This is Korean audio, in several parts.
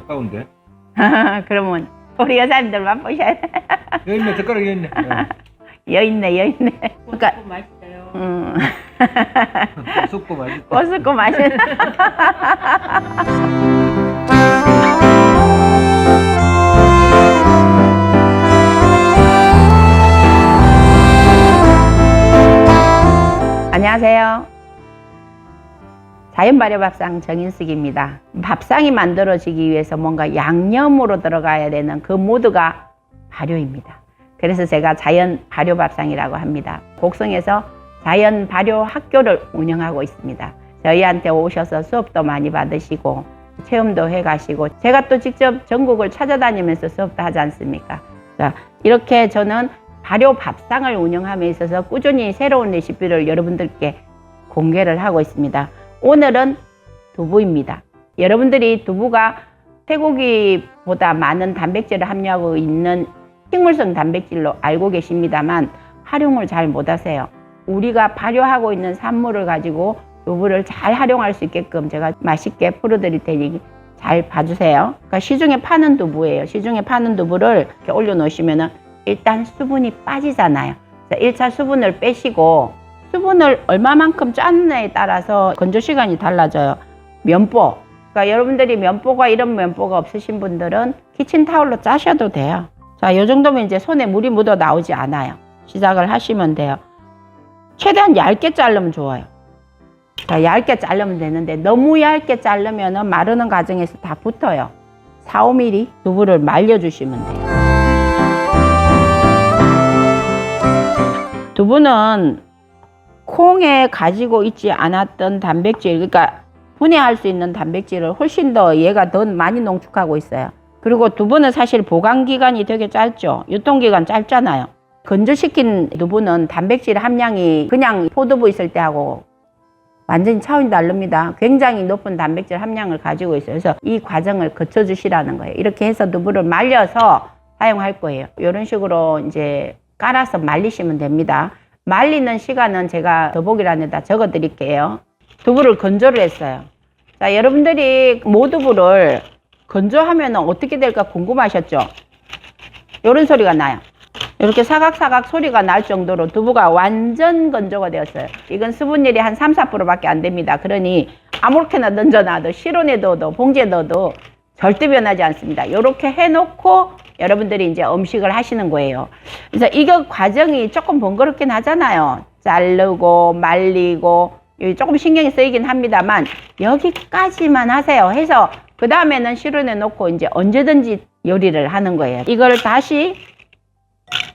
가까운데. 그러면 우리 여사님들 맛보셔야 돼. 여기 있네, 젓가락 여기 있네. 여있네, 여있네. 그러니까, 맛있어요. 쑥고 맛있다. 꼬숩고 맛있네. 안녕하세요. 자연발효밥상 정인숙입니다. 밥상이 만들어지기 위해서 뭔가 양념으로 들어가야 되는 그 모두가 발효입니다. 그래서 제가 자연발효밥상이라고 합니다. 곡성에서 자연발효학교를 운영하고 있습니다. 저희한테 오셔서 수업도 많이 받으시고 체험도 해가시고 제가 또 직접 전국을 찾아다니면서 수업도 하지 않습니까? 자, 이렇게 저는 발효밥상을 운영함에 있어서 꾸준히 새로운 레시피를 여러분들께 공개를 하고 있습니다. 오늘은 두부입니다. 여러분들이 두부가 쇠고기보다 많은 단백질을 함유하고 있는 식물성 단백질로 알고 계십니다만 활용을 잘 못하세요. 우리가 발효하고 있는 산물을 가지고 두부를 잘 활용할 수 있게끔 제가 맛있게 풀어드릴 테니 잘 봐주세요. 그러니까 시중에 파는 두부예요. 시중에 파는 두부를 이렇게 올려놓으시면은 일단 수분이 빠지잖아요. 1차 수분을 빼시고 수분을 얼마만큼 짜느냐에 따라서 건조 시간이 달라져요. 면보. 그러니까 여러분들이 면보가 이런 면보가 없으신 분들은 키친타올로 짜셔도 돼요. 자, 이 정도면 이제 손에 물이 묻어 나오지 않아요. 시작을 하시면 돼요. 최대한 얇게 자르면 좋아요. 자, 얇게 자르면 되는데 너무 얇게 자르면 마르는 과정에서 다 붙어요. 4, 5mm 두부를 말려주시면 돼요. 두부는 콩에 가지고 있지 않았던 단백질, 그러니까 분해할 수 있는 단백질을 훨씬 더 얘가 더 많이 농축하고 있어요. 그리고 두부는 사실 보관기간이 되게 짧죠. 유통기간 짧잖아요. 건조시킨 두부는 단백질 함량이 그냥 포두부 있을 때하고 완전히 차원이 다릅니다. 굉장히 높은 단백질 함량을 가지고 있어요. 그래서 이 과정을 거쳐주시라는 거예요. 이렇게 해서 두부를 말려서 사용할 거예요. 이런 식으로 이제 깔아서 말리시면 됩니다. 말리는 시간은 제가 더보기란에다 적어 드릴게요. 두부를 건조를 했어요. 자, 여러분들이 모두부를 건조하면 어떻게 될까 궁금하셨죠? 이런 소리가 나요. 이렇게 사각사각 소리가 날 정도로 두부가 완전 건조가 되었어요. 이건 수분율이 한 3, 4%밖에 안 됩니다. 그러니 아무렇게나 던져놔도 실온에 넣어도 봉지에 넣어도 절대 변하지 않습니다. 이렇게 해놓고 여러분들이 이제 음식을 하시는 거예요. 그래서 이거 과정이 조금 번거롭긴 하잖아요. 자르고 말리고 조금 신경이 쓰이긴 합니다만 여기까지만 하세요. 해서 그 다음에는 실온에 놓고 이제 언제든지 요리를 하는 거예요. 이걸 다시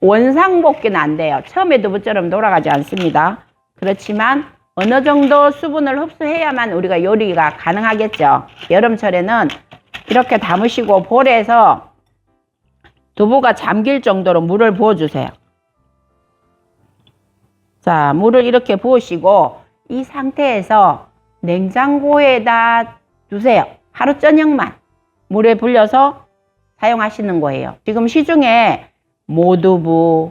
원상복귀는 안 돼요. 처음에 두부처럼 돌아가지 않습니다. 그렇지만 어느 정도 수분을 흡수해야만 우리가 요리가 가능하겠죠. 여름철에는 이렇게 담으시고 볼에서 두부가 잠길 정도로 물을 부어주세요. 자, 물을 이렇게 부으시고 이 상태에서 냉장고에다 두세요. 하루 저녁만 물에 불려서 사용하시는 거예요. 지금 시중에 모두부,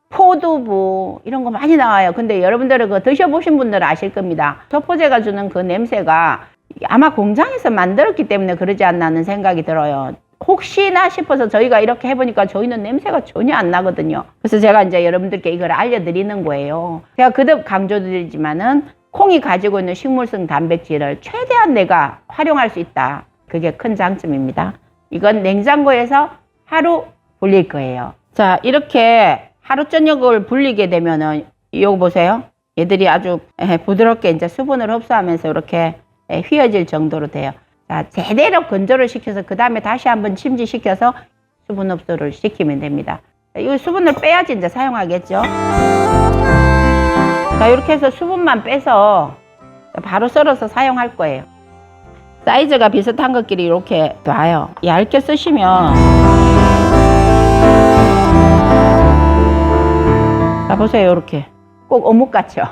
포두부 이런 거 많이 나와요. 근데 여러분들은 그거 드셔보신 분들은 아실 겁니다. 소포제가 주는 그 냄새가 아마 공장에서 만들었기 때문에 그러지 않나 하는 생각이 들어요. 혹시나 싶어서 저희가 이렇게 해보니까 저희는 냄새가 전혀 안 나거든요. 그래서 제가 이제 여러분들께 이걸 알려드리는 거예요. 제가 거듭 강조드리지만은 콩이 가지고 있는 식물성 단백질을 최대한 내가 활용할 수 있다. 그게 큰 장점입니다. 이건 냉장고에서 하루 불릴 거예요. 자, 이렇게 하루 저녁을 불리게 되면은 이거 보세요. 얘들이 아주 부드럽게 이제 수분을 흡수하면서 이렇게 휘어질 정도로 돼요. 자, 제대로 건조를 시켜서 그 다음에 다시 한번 침지시켜서 수분 흡수를 시키면 됩니다. 이 수분을 빼야지 이제 사용하겠죠. 자, 이렇게 해서 수분만 빼서 바로 썰어서 사용할 거예요. 사이즈가 비슷한 것끼리 이렇게 놔요. 얇게 쓰시면 자, 보세요. 이렇게 꼭 어묵 같죠?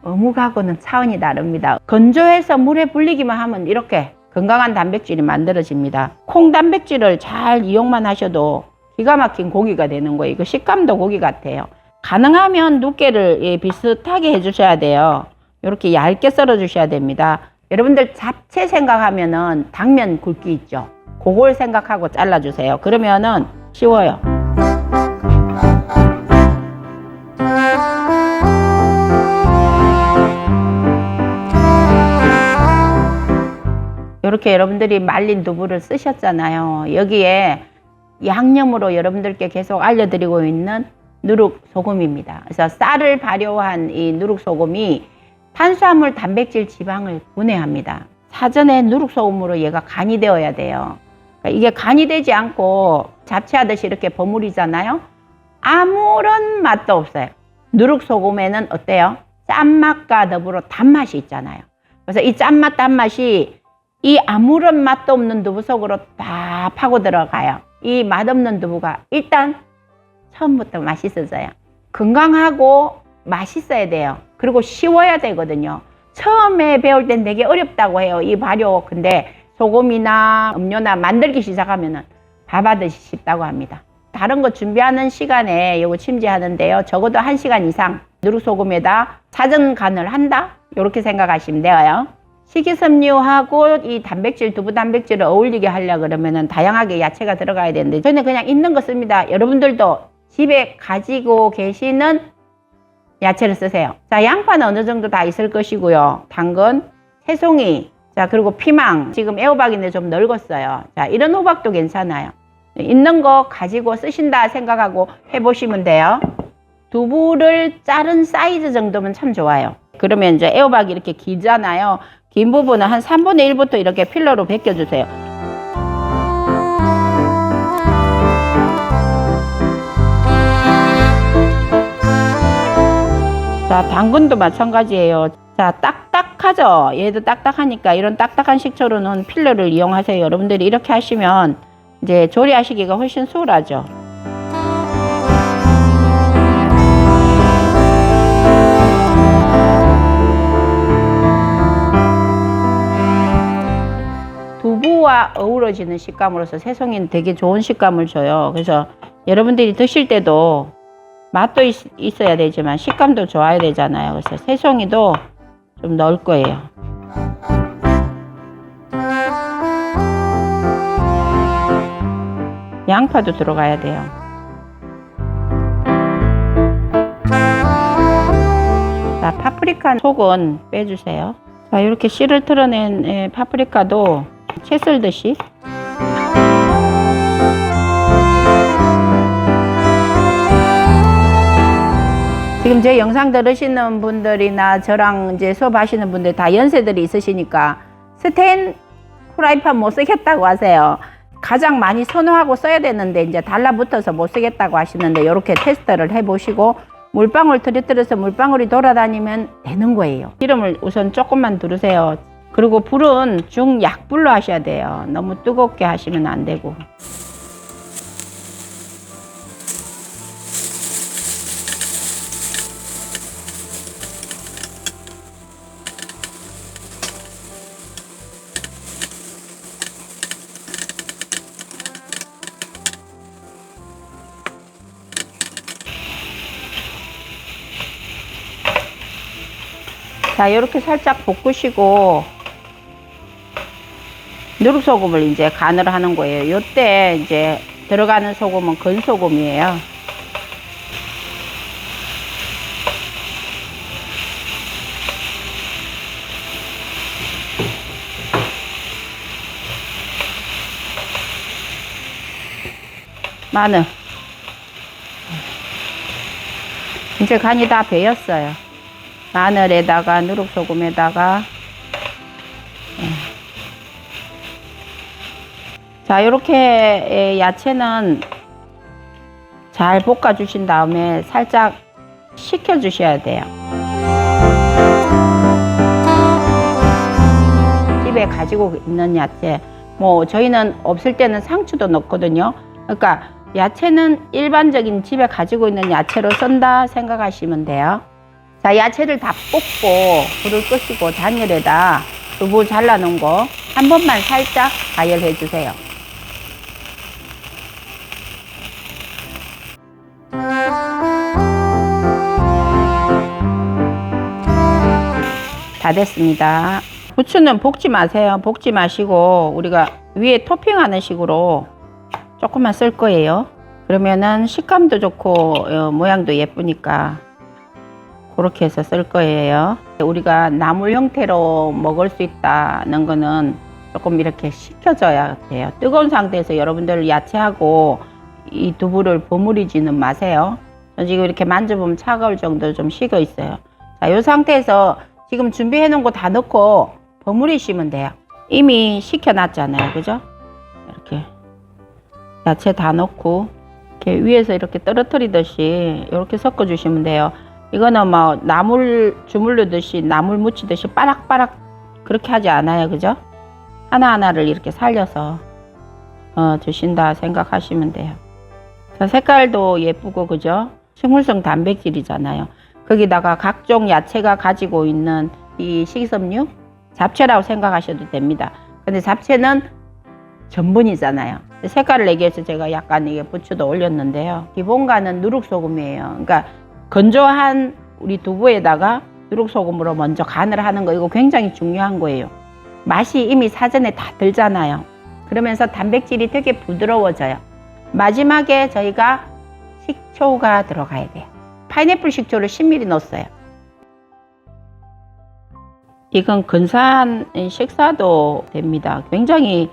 어묵하고는 차원이 다릅니다. 건조해서 물에 불리기만 하면 이렇게 건강한 단백질이 만들어집니다. 콩 단백질을 잘 이용만 하셔도 기가 막힌 고기가 되는 거예요. 이거 식감도 고기 같아요. 가능하면 두께를 비슷하게 해주셔야 돼요. 이렇게 얇게 썰어 주셔야 됩니다. 여러분들 잡채 생각하면은 당면 굵기 있죠. 그걸 생각하고 잘라주세요. 그러면은 쉬워요. 이렇게 여러분들이 말린 두부를 쓰셨잖아요. 여기에 양념으로 여러분들께 계속 알려드리고 있는 누룩소금입니다. 그래서 쌀을 발효한 이 누룩소금이 탄수화물, 단백질, 지방을 분해합니다. 사전에 누룩소금으로 얘가 간이 되어야 돼요. 그러니까 이게 간이 되지 않고 잡채하듯이 이렇게 버무리잖아요. 아무런 맛도 없어요. 누룩소금에는 어때요? 짠맛과 더불어 단맛이 있잖아요. 그래서 이 짠맛, 단맛이 이 아무런 맛도 없는 두부 속으로 다 파고 들어가요. 이 맛없는 두부가 일단 처음부터 맛있어져요. 건강하고 맛있어야 돼요. 그리고 쉬워야 되거든요. 처음에 배울 땐 되게 어렵다고 해요. 이 발효. 근데 소금이나 음료나 만들기 시작하면은 밥하듯이 쉽다고 합니다. 다른 거 준비하는 시간에 이거 침지하는데요. 적어도 1시간 이상 누룩소금에다 사전 간을 한다? 이렇게 생각하시면 돼요. 식이섬유하고 이 단백질, 두부 단백질을 어울리게 하려고 그러면은 다양하게 야채가 들어가야 되는데 저는 그냥 있는 거 씁니다. 여러분들도 집에 가지고 계시는 야채를 쓰세요. 자, 양파는 어느 정도 다 있을 것이고요. 당근, 새송이, 자, 그리고 피망. 지금 애호박인데 좀 늙었어요. 자, 이런 호박도 괜찮아요. 있는 거 가지고 쓰신다 생각하고 해보시면 돼요. 두부를 자른 사이즈 정도면 참 좋아요. 그러면 이제 애호박이 이렇게 길잖아요. 긴 부분은 한 3분의 1부터 이렇게 필러로 벗겨주세요. 자, 당근도 마찬가지예요. 자, 딱딱하죠? 얘도 딱딱하니까 이런 딱딱한 식초로는 필러를 이용하세요. 여러분들이 이렇게 하시면 이제 조리하시기가 훨씬 수월하죠. 두부와 어우러지는 식감으로서 새송이는 되게 좋은 식감을 줘요. 그래서 여러분들이 드실 때도 맛도 있어야 되지만 식감도 좋아야 되잖아요. 그래서 새송이도 좀 넣을 거예요. 양파도 들어가야 돼요. 자, 파프리카 속은 빼주세요. 자, 이렇게 씨를 털어낸 파프리카도 채 썰듯이 지금 제 영상 들으시는 분들이나 저랑 이제 수업하시는 분들 다 연세들이 있으시니까 스텐 후라이팬 못 쓰겠다고 하세요. 가장 많이 선호하고 써야 되는데 이제 달라붙어서 못 쓰겠다고 하시는데 이렇게 테스트를 해보시고 물방울 터뜨려서 물방울이 돌아다니면 되는 거예요. 기름을 우선 조금만 두르세요. 그리고 불은 중약불로 하셔야 돼요. 너무 뜨겁게 하시면 안 되고. 자, 이렇게 살짝 볶으시고 누룩소금을 이제 간을 하는 거예요. 요때 이제 들어가는 소금은 건소금이에요. 마늘. 이제 간이 다 배였어요. 마늘에다가 누룩소금에다가 자, 이렇게 야채는 잘 볶아 주신 다음에 살짝 식혀 주셔야 돼요. 집에 가지고 있는 야채, 뭐 저희는 없을 때는 상추도 넣거든요. 그러니까 야채는 일반적인 집에 가지고 있는 야채로 쓴다 생각하시면 돼요. 자, 야채를 다 볶고 불을 끄시고 잔열에다 두부 잘라놓은 거 한 번만 살짝 가열해 주세요. 다 됐습니다. 부추는 볶지 마세요. 볶지 마시고 우리가 위에 토핑하는 식으로 조금만 쓸 거예요. 그러면은 식감도 좋고 모양도 예쁘니까 그렇게 해서 쓸 거예요. 우리가 나물 형태로 먹을 수 있다는 거는 조금 이렇게 식혀줘야 돼요. 뜨거운 상태에서 여러분들 야채하고 이 두부를 버무리지는 마세요. 지금 이렇게 만져보면 차가울 정도로 좀 식어 있어요. 자, 이 상태에서 지금 준비해 놓은 거 다 넣고 버무리시면 돼요. 이미 식혀놨잖아요. 그죠? 이렇게 야채 다 넣고 이렇게 위에서 이렇게 떨어뜨리듯이 이렇게 섞어 주시면 돼요. 이거는 뭐 나물 주물르듯이 나물 무치듯이 빠락빠락 그렇게 하지 않아요. 그죠? 하나하나를 이렇게 살려서 주신다 생각하시면 돼요. 자, 색깔도 예쁘고 그죠? 식물성 단백질이잖아요. 거기다가 각종 야채가 가지고 있는 이 식이섬유 잡채라고 생각하셔도 됩니다. 근데 잡채는 전분이잖아요. 색깔을 내기 위해서 제가 약간 이게 부추도 올렸는데요. 기본간은 누룩소금이에요. 그러니까 건조한 우리 두부에다가 누룩소금으로 먼저 간을 하는 거, 이거 굉장히 중요한 거예요. 맛이 이미 사전에 다 들잖아요. 그러면서 단백질이 되게 부드러워져요. 마지막에 저희가 식초가 들어가야 돼요. 파인애플 식초를 10ml 넣었어요. 이건 근사한 식사도 됩니다. 굉장히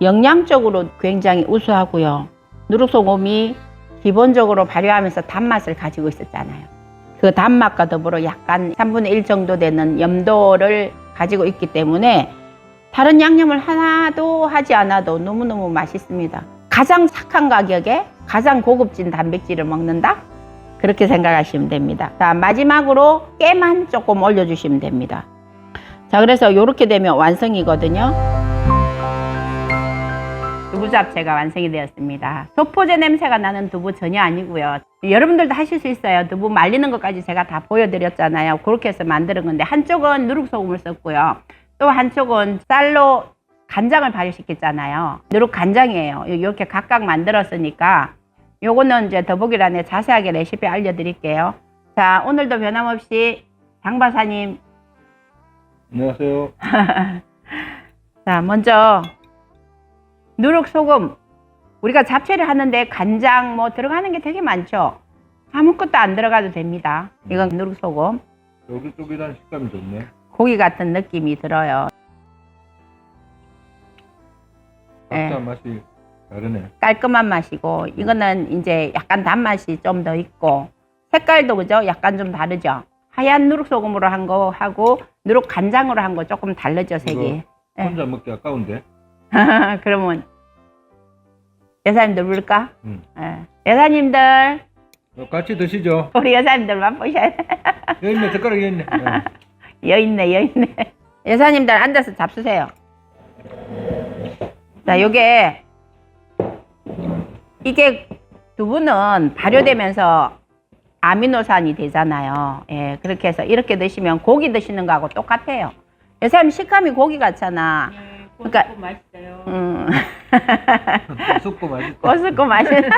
영양적으로 굉장히 우수하고요. 누룩소금이 기본적으로 발효하면서 단맛을 가지고 있었잖아요. 그 단맛과 더불어 약간 3분의 1 정도 되는 염도를 가지고 있기 때문에 다른 양념을 하나도 하지 않아도 너무너무 맛있습니다. 가장 착한 가격에 가장 고급진 단백질을 먹는다? 그렇게 생각하시면 됩니다. 자, 마지막으로 깨만 조금 올려주시면 됩니다. 자, 그래서 이렇게 되면 완성이거든요. 두부 잡채가 완성이 되었습니다. 소포제 냄새가 나는 두부 전혀 아니고요. 여러분들도 하실 수 있어요. 두부 말리는 것까지 제가 다 보여드렸잖아요. 그렇게 해서 만드는 건데 한쪽은 누룩소금을 썼고요. 또 한쪽은 쌀로 간장을 발효시켰잖아요. 누룩 간장이에요. 이렇게 각각 만들었으니까 요거는 이제 더보기란에 자세하게 레시피 알려드릴게요. 자, 오늘도 변함없이 장박사님. 안녕하세요. 자, 먼저 누룩소금. 우리가 잡채를 하는데 간장 뭐 들어가는 게 되게 많죠. 아무것도 안 들어가도 됩니다. 이건 누룩소금. 쫄깃쫄깃한 식감이 좋네. 고기 같은 느낌이 들어요. 각자 맛이 다르네. 깔끔한 맛이고, 이거는 이제 약간 단맛이 좀 더 있고, 색깔도 그죠? 약간 좀 다르죠? 하얀 누룩소금으로 한 거 하고 누룩 간장으로 한 거 조금 다르죠, 색이. 혼자 먹기 아까운데. 그러면 여사님들 부를까? 응. 여사님들, 같이 드시죠. 우리 여사님들 맛보셔야 돼. 여기 있네, 젓가락이 있네. 여있네, 여있네. 여사님들 앉아서 잡수세요. 자, 이게 두부는 발효되면서 아미노산이 되잖아요. 예, 그렇게 해서 이렇게 드시면 고기 드시는 거하고 똑같아요. 여사님 식감이 고기 같잖아. 네, 그러니까 고소고 맛있어요. 쑥고 맛있다. 고소고 맛있는.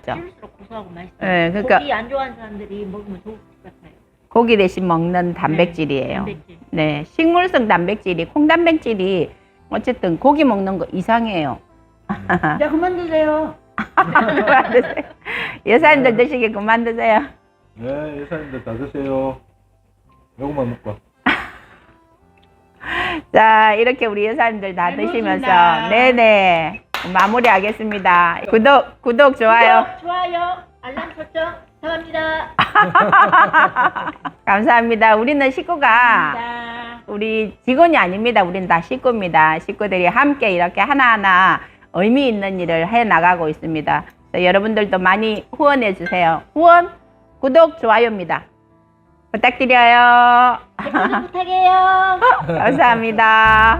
씹을수록 고소하고 맛있어요. 네, 그러니까 고기 안 좋아하는 사람들이 먹으면 좋을 것 같아요. 고기 대신 먹는 단백질이에요. 단백질. 네, 식물성 단백질이, 콩단백질이 어쨌든 고기 먹는 거 이상해요. 네, 그만 드세요. 그만 드세요. 여사님들 드시게 그만 드세요. 네, 여사님들 다 드세요. 요것만 먹고. 자, 이렇게 우리 여사님들 다 잘 드시면서 먹었습니다. 네네 마무리하겠습니다. 구독 좋아요. 좋아요. 알람 설정. 사랑합니다. 감사합니다. 우리는 식구가 감사합니다. 우리 직원이 아닙니다. 우리는 다 식구입니다. 식구들이 함께 이렇게 하나하나 의미 있는 일을 해 나가고 있습니다. 여러분들도 많이 후원해 주세요. 후원, 구독, 좋아요입니다. 부탁드려요. 부탁해요. 감사합니다.